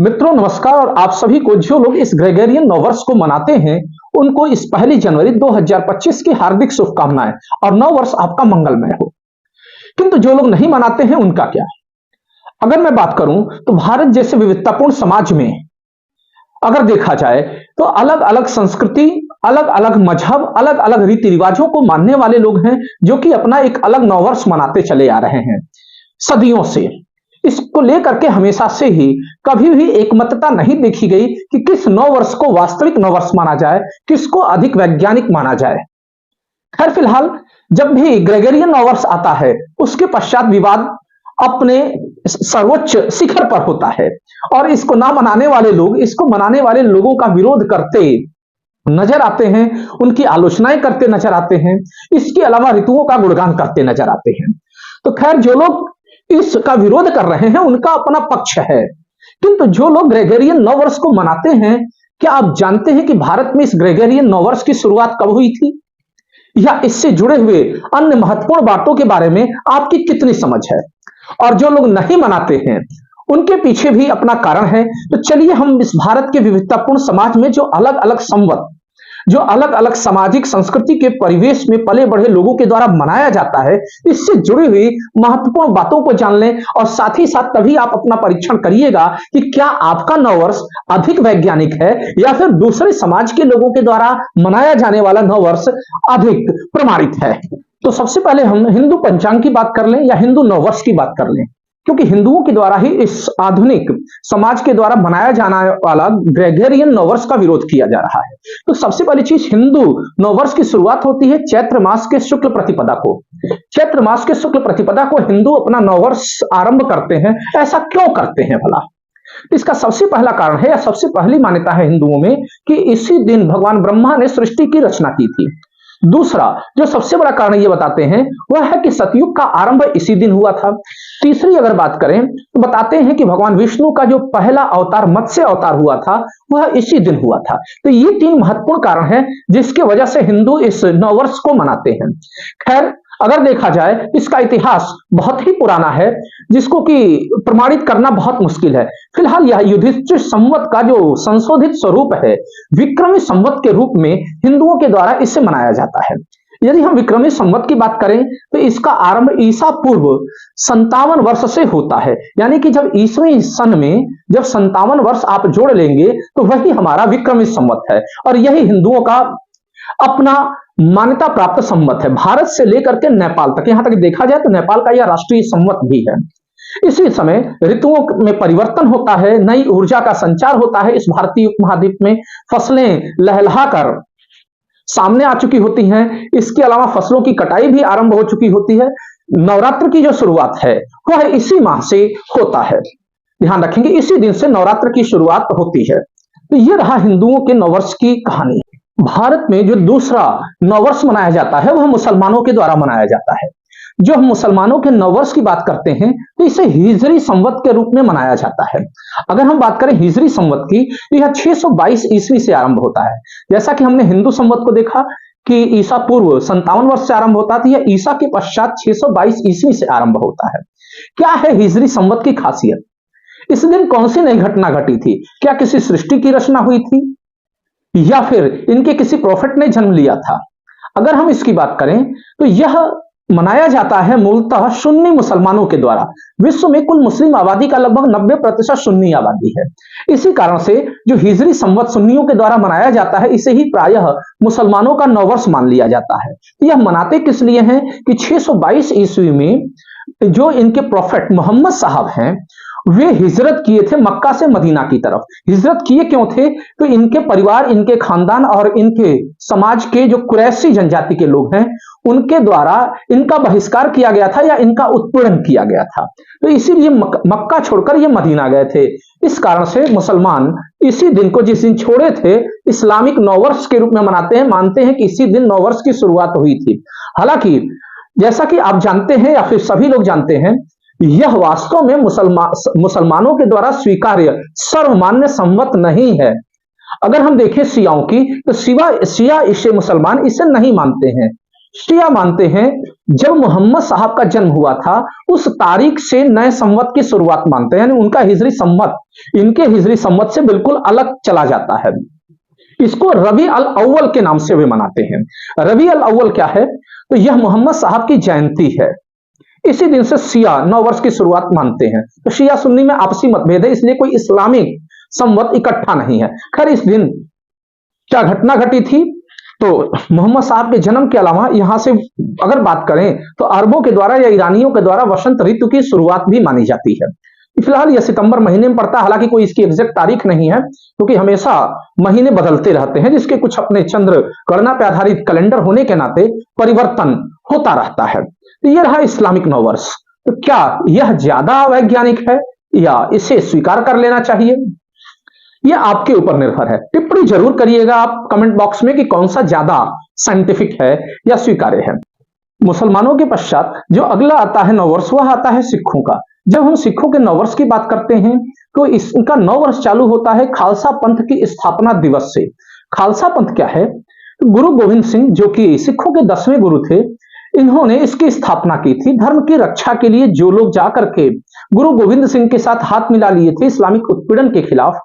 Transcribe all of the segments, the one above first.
मित्रों नमस्कार। और आप सभी को जो लोग इस ग्रेगोरियन नववर्ष को मनाते हैं उनको इस 1 जनवरी 2025 की हार्दिक शुभकामनाएं और नव वर्ष आपका मंगलमय हो। किंतु जो लोग नहीं मनाते हैं उनका क्या? अगर मैं बात करूं तो भारत जैसे विविधतापूर्ण समाज में अगर देखा जाए तो अलग अलग संस्कृति, अलग अलग मजहब, अलग अलग रीति रिवाजों को मानने वाले लोग हैं जो कि अपना एक अलग नववर्ष मनाते चले आ रहे हैं सदियों से। इसको लेकर के हमेशा से ही कभी भी एकमतता नहीं देखी गई कि किस नव वर्ष को वास्तविक नव वर्ष माना जाए, किसको अधिक वैज्ञानिक माना जाए। खैर फिलहाल जब भी ग्रेगोरियन नव वर्ष आता है उसके पश्चात विवाद अपने सर्वोच्च शिखर पर होता है और इसको ना मनाने वाले लोग इसको मनाने वाले लोगों का विरोध करते नजर आते हैं, उनकी आलोचनाएं करते नजर आते हैं, इसके अलावा ऋतुओं का गुणगान करते नजर आते हैं। तो खैर जो लोग इसका विरोध कर रहे हैं उनका अपना पक्ष है, किंतु जो लोग ग्रेगोरियन नव वर्ष को मनाते हैं, क्या आप जानते हैं कि भारत में इस ग्रेगोरियन नव वर्ष की शुरुआत कब हुई थी या इससे जुड़े हुए अन्य महत्वपूर्ण बातों के बारे में आपकी कितनी समझ है? और जो लोग नहीं मनाते हैं उनके पीछे भी अपना कारण है। तो चलिए हम इस भारत के विविधतापूर्ण समाज में जो अलग अलग संवत, जो अलग अलग सामाजिक संस्कृति के परिवेश में पले बढ़े लोगों के द्वारा मनाया जाता है, इससे जुड़ी हुई महत्वपूर्ण बातों को जान लें और साथ ही साथ तभी आप अपना परीक्षण करिएगा कि क्या आपका नववर्ष अधिक वैज्ञानिक है या फिर दूसरे समाज के लोगों के द्वारा मनाया जाने वाला नववर्ष अधिक प्रमाणित है। तो सबसे पहले हम हिंदू पंचांग की बात कर लें या हिंदू नववर्ष की बात कर लें, क्योंकि हिंदुओं के द्वारा ही इस आधुनिक समाज के द्वारा मनाया जाने वाला ग्रेगोरियन नववर्ष का विरोध किया जा रहा है। तो सबसे पहली चीज, हिंदू नववर्ष की शुरुआत होती है चैत्र मास के शुक्ल प्रतिपदा को। चैत्र मास के शुक्ल प्रतिपदा को हिंदू अपना नववर्ष आरंभ करते हैं। ऐसा क्यों करते हैं भला? इसका सबसे पहला कारण है या सबसे पहली मान्यता है हिंदुओं में कि इसी दिन भगवान ब्रह्मा ने सृष्टि की रचना की थी। दूसरा जो सबसे बड़ा कारण ये बताते हैं वह है कि सतयुग का आरंभ इसी दिन हुआ था। तीसरी अगर बात करें तो बताते हैं कि भगवान विष्णु का जो पहला अवतार मत्स्य अवतार हुआ था वह इसी दिन हुआ था। तो ये तीन महत्वपूर्ण कारण हैं जिसके वजह से हिंदू इस नववर्ष को मनाते हैं। खैर अगर देखा जाए इसका इतिहास बहुत ही पुराना है जिसको कि प्रमाणित करना बहुत मुश्किल है। फिलहाल यह युधिष्ठिर संवत का जो संशोधित स्वरूप है, विक्रमी संवत के रूप में हिंदुओं के द्वारा इसे मनाया जाता है। यदि हम विक्रमी संवत की बात करें तो इसका आरंभ ईसा पूर्व 57 वर्ष से होता है, यानी कि जब ईसवी सन में जब 57 वर्ष आप जोड़ लेंगे तो वही हमारा विक्रमी संवत है और यही हिंदुओं का अपना मान्यता प्राप्त संवत है। भारत से लेकर के नेपाल तक, यहां तक देखा जाए तो नेपाल का यह राष्ट्रीय संवत भी है। इसी समय ऋतुओं में परिवर्तन होता है, नई ऊर्जा का संचार होता है। इस भारतीय उपमहाद्वीप में फसलें लहलहाकर सामने आ चुकी होती हैं। इसके अलावा फसलों की कटाई भी आरंभ हो चुकी होती है। नवरात्र की जो शुरुआत है वह इसी माह से होता है। ध्यान रखेंगे इसी दिन से नवरात्र की शुरुआत होती है। तो यह रहा हिंदुओं के नववर्ष की कहानी। भारत में जो दूसरा नववर्ष मनाया जाता है वह मुसलमानों के द्वारा मनाया जाता है। जो हम मुसलमानों के नववर्ष की बात करते हैं तो इसे हिजरी संवत के रूप में मनाया जाता है। अगर हम बात करें हिजरी संवत की तो यह 622 ईस्वी से आरंभ होता है। जैसा कि हमने हिंदू संवत को देखा कि ईसा पूर्व 57 वर्ष से आरंभ होता था, यह ईसा के पश्चात 622 ईस्वी से आरंभ होता है। क्या है हिजरी संवत की खासियत? इस दिन कौन सी नई घटना घटी थी? क्या किसी सृष्टि की रचना हुई थी या फिर इनके किसी प्रोफेट ने जन्म लिया था? अगर हम इसकी बात करें तो यह मनाया जाता है मूलतः सुन्नी मुसलमानों के द्वारा। विश्व में कुल मुस्लिम आबादी का लगभग 90% सुन्नी आबादी है। इसी कारण से जो हिजरी संवत सुन्नियों के द्वारा मनाया जाता है इसे ही प्रायः मुसलमानों का नववर्ष मान लिया जाता है। यह मनाते किस लिए हैं कि 622 ईस्वी में जो इनके प्रोफेट मोहम्मद साहब हैं वे हिजरत किए थे मक्का से मदीना की तरफ। हिजरत किए क्यों थे? तो इनके परिवार, इनके खानदान और इनके समाज के जो कुरैशी जनजाति के लोग हैं उनके द्वारा इनका बहिष्कार किया गया था या इनका उत्पीड़न किया गया था। तो इसीलिए मक्का छोड़कर ये मदीना गए थे। इस कारण से मुसलमान इसी दिन को, जिस दिन छोड़े थे, इस्लामिक नववर्ष के रूप में मनाते हैं, मानते हैं कि इसी दिन नववर्ष की शुरुआत हुई थी। हालांकि जैसा कि आप जानते हैं या फिर सभी लोग जानते हैं, यह वास्तव में मुसलमानों के द्वारा स्वीकार्य सर्वमान्य संवत नहीं है। अगर हम देखें शियाओं की तो शिया इसे मुसलमान इसे नहीं मानते हैं। शिया मानते हैं जब मोहम्मद साहब का जन्म हुआ था उस तारीख से नए संवत की शुरुआत मानते हैं, यानी उनका हिजरी संवत इनके हिजरी संवत से बिल्कुल अलग चला जाता है। इसको रबी अल अव्वल के नाम से वे मनाते हैं। रबी अल अव्वल क्या है? तो यह मोहम्मद साहब की जयंती है। इसी दिन से शिया नौ वर्ष की शुरुआत मानते हैं। तो शिया सुन्नी में आपसी मतभेद है, इसलिए कोई इस्लामिक संवत इकट्ठा नहीं है। खैर, इस दिन क्या घटना घटी थी? तो मोहम्मद साहब के जन्म के अलावा यहां से अगर बात करें तो अरबों के द्वारा या ईरानियों के द्वारा वसंत ऋतु की शुरुआत भी मानी जाती है। फिलहाल यह सितंबर महीने में पड़ता है, हालांकि कोई इसकी एग्जैक्ट तारीख नहीं है क्योंकि हमेशा महीने बदलते रहते हैं, जिसके कुछ अपने चंद्र गणना पर आधारित कैलेंडर होने के नाते परिवर्तन होता रहता है। तो यह रहा इस्लामिक नववर्ष। तो क्या यह ज्यादा वैज्ञानिक है या इसे स्वीकार कर लेना चाहिए? यह आपके ऊपर निर्भर है। टिप्पणी जरूर करिएगा आप कमेंट बॉक्स में कि कौन सा ज्यादा साइंटिफिक है या स्वीकार्य है। मुसलमानों के पश्चात जो अगला आता है नववर्ष, वह आता है सिखों का। जब हम सिखों के नववर्ष की बात करते हैं तो इसका नववर्ष चालू होता है खालसा पंथ की स्थापना दिवस से। खालसा पंथ क्या है? गुरु गोविंद सिंह, जो कि सिखों के 10वें गुरु थे, इन्होंने इसकी स्थापना की थी। धर्म की रक्षा के लिए जो लोग जाकर के गुरु गोविंद सिंह के साथ हाथ मिला लिए थे इस्लामिक उत्पीड़न के खिलाफ,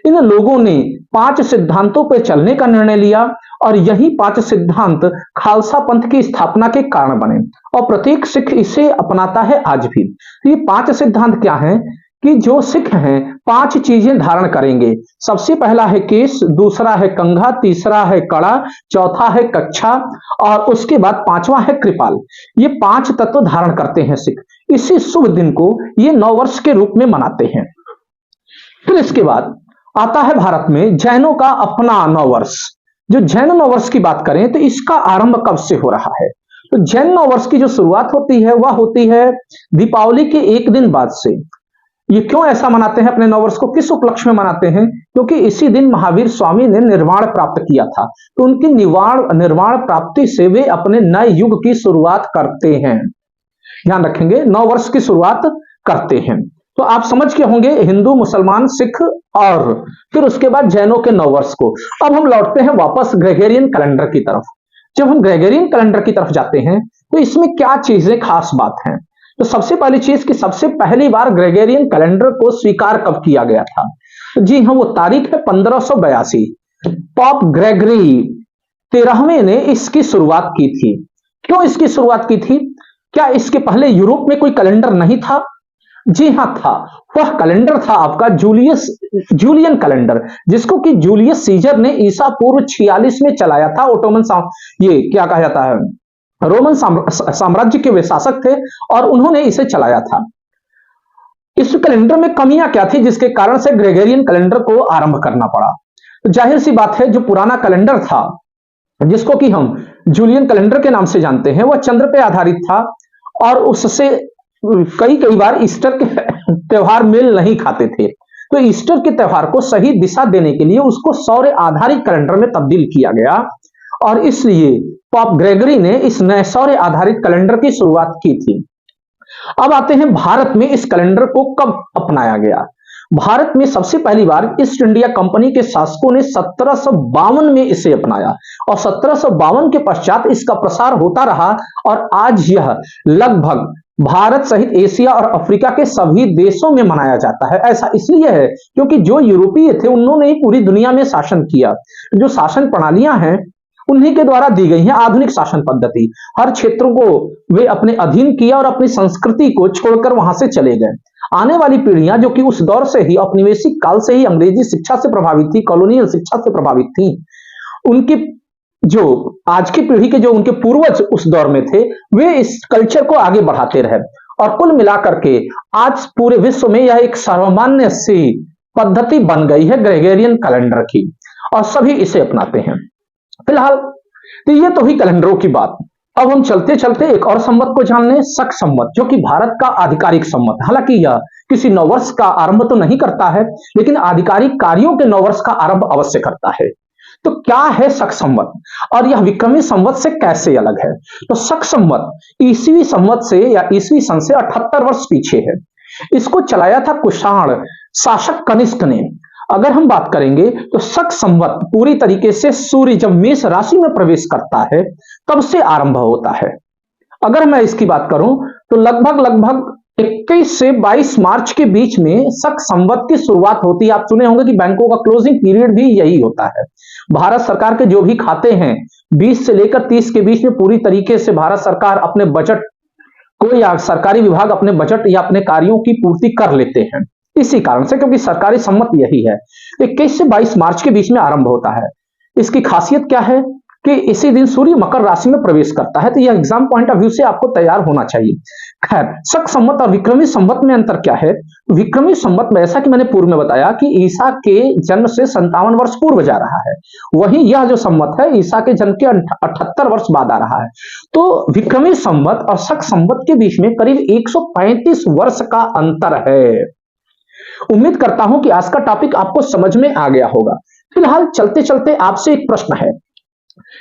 इन लोगों ने 5 सिद्धांतों पर चलने का निर्णय लिया और यही 5 सिद्धांत खालसा पंथ की स्थापना के कारण बने और प्रत्येक सिख इसे अपनाता है आज भी। ये 5 सिद्धांत क्या हैं कि जो सिख हैं 5 चीजें धारण करेंगे। सबसे पहला है केस, दूसरा है कंघा, तीसरा है कड़ा, चौथा है कच्छा और उसके बाद 5वां है कृपाल। ये 5 तत्व धारण करते हैं सिख। इसी शुभ दिन को ये नववर्ष के रूप में मनाते हैं। फिर इसके बाद आता है भारत में जैनों का अपना नववर्ष। जो जैन नववर्ष की बात करें तो इसका आरंभ कब से हो रहा है? तो जैन नववर्ष की जो शुरुआत होती है वह होती है दीपावली के एक दिन बाद से। ये क्यों ऐसा मनाते हैं? अपने नववर्ष को किस उपलक्ष्य में मनाते हैं? क्योंकि इसी दिन महावीर स्वामी ने निर्वाण प्राप्त किया था, तो उनकी निर्वाण प्राप्ति से वे अपने नए युग की शुरुआत करते हैं। ध्यान रखेंगे, नववर्ष की शुरुआत करते हैं। तो आप समझ के होंगे हिंदू, मुसलमान, सिख और फिर उसके बाद जैनों के नववर्ष को। अब हम लौटते हैं वापस ग्रेगोरियन कैलेंडर की तरफ। जब हम ग्रेगोरियन कैलेंडर की तरफ जाते हैं तो इसमें क्या चीजें खास बात हैं? तो सबसे पहली चीज कि सबसे पहली बार ग्रेगोरियन कैलेंडर को स्वीकार कब किया गया था? जी हाँ, वो तारीख है 1582। पॉप ग्रेगरी 13वें ने इसकी शुरुआत की थी। क्यों इसकी शुरुआत की थी? क्या इसके पहले यूरोप में कोई कैलेंडर नहीं था? जी हाँ था। वह कैलेंडर था आपका जूलियन कैलेंडर, जिसको कि जूलियस सीजर ने ईसा पूर्व 46 में चलाया था। ये क्या कहा जाता है, रोमन साम्राज्य के वे शासक थे और उन्होंने इसे चलाया था। इस कैलेंडर में कमियां क्या थी जिसके कारण से ग्रेगोरियन कैलेंडर को आरंभ करना पड़ा? तो जाहिर सी बात है, जो पुराना कैलेंडर था जिसको कि हम जूलियन कैलेंडर के नाम से जानते हैं, वह चंद्र पे आधारित था और उससे कई बार ईस्टर के त्योहार मेल नहीं खाते थे। तो ईस्टर के त्योहार को सही दिशा देने के लिए उसको सौर आधारित कैलेंडर में तब्दील किया गया और इसलिए पॉप ग्रेगरी ने इस नए सौर आधारित कैलेंडर की शुरुआत की थी। अब आते हैं भारत में इस कैलेंडर को कब अपनाया गया। भारत में सबसे पहली बार ईस्ट इंडिया कंपनी के शासकों ने 1752 में इसे अपनाया और 1752 के पश्चात इसका प्रसार होता रहा और आज यह लगभग भारत सहित एशिया और अफ्रीका के सभी देशों में मनाया जाता है। ऐसा इसलिए है क्योंकि जो यूरोपीय थे उन्होंने ही पूरी दुनिया में शासन किया। जो शासन प्रणालियां हैं उन्हीं के द्वारा दी गई है आधुनिक शासन पद्धति। हर क्षेत्र को वे अपने अधीन किया और अपनी संस्कृति को छोड़कर वहां से चले गए। आने वाली पीढ़ियां जो कि उस दौर से ही औपनिवेशिक काल से ही अंग्रेजी शिक्षा से प्रभावित थी, कॉलोनियल शिक्षा से प्रभावित थी, उनकी जो आज की पीढ़ी के जो उनके पूर्वज उस दौर में थे, वे इस कल्चर को आगे बढ़ाते रहे और कुल मिलाकर के आज पूरे विश्व में यह एक सर्वमान्य सी पद्धति बन गई है ग्रेगोरियन कैलेंडर की और सभी इसे अपनाते हैं। फिलहाल तो ये तो हुई कैलेंडरों की बात। अब हम चलते चलते एक और संवत को जान लें, शक संवत, जो कि भारत का आधिकारिक संवत। हालांकि यह किसी नववर्ष का आरंभ तो नहीं करता है, लेकिन आधिकारिक कार्यों के नववर्ष का आरंभ अवश्य करता है। तो क्या है शक संवत और यह विक्रमी संवत से कैसे अलग है? तो शक संवत ईसवी संवत से या ईसवी सन से 78 वर्ष पीछे है। इसको चलाया था कुषाण शासक कनिष्क ने अगर हम बात करेंगे तो शक संवत पूरी तरीके से सूर्य जब मेष राशि में प्रवेश करता है तब से आरंभ होता है। अगर मैं इसकी बात करूं तो लगभग लगभग 21 से 22 मार्च के बीच में शक संवत की शुरुआत होती है। आप सुने होंगे कि बैंकों का क्लोजिंग पीरियड भी यही होता है। भारत सरकार के जो भी खाते हैं 20 से लेकर 30 के बीच में पूरी तरीके से भारत सरकार अपने बजट को या सरकारी विभाग अपने बजट या अपने कार्यों की पूर्ति कर लेते हैं। इसी कारण से, क्योंकि सरकारी सम्मत यही है, 21 से 22 मार्च के बीच में आरंभ होता है। इसकी खासियत क्या है कि इसी दिन सूर्य मकर राशि में प्रवेश करता है, तो यह एग्जाम पॉइंट ऑफ व्यू से आपको तैयार होना चाहिए। खैर, शक संवत और विक्रमी संवत में अंतर क्या है? विक्रमी संवत में, ऐसा कि मैंने पूर्व में बताया कि ईसा के जन्म से 57 वर्ष पूर्व जा रहा है, वहीं यह जो संवत है ईसा के जन्म के 78 वर्ष बाद आ रहा है। तो विक्रमी संवत और शक संवत के बीच में करीब 135 वर्ष का अंतर है। उम्मीद करता हूं कि आज का टॉपिक आपको समझ में आ गया होगा। फिलहाल चलते चलते आपसे एक प्रश्न है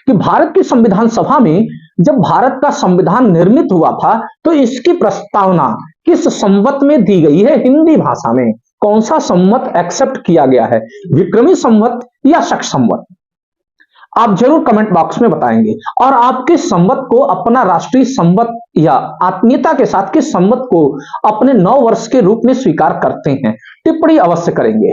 कि भारत की संविधान सभा में जब भारत का संविधान निर्मित हुआ था तो इसकी प्रस्तावना किस संवत में दी गई है? हिंदी भाषा में कौन सा संवत एक्सेप्ट किया गया है, विक्रमी संवत या शक संवत? आप जरूर कमेंट बॉक्स में बताएंगे। और आप किस संवत को अपना राष्ट्रीय संवत या आत्मीयता के साथ किस संवत को अपने 9 वर्ष के रूप में स्वीकार करते हैं? टिप्पणी अवश्य करेंगे।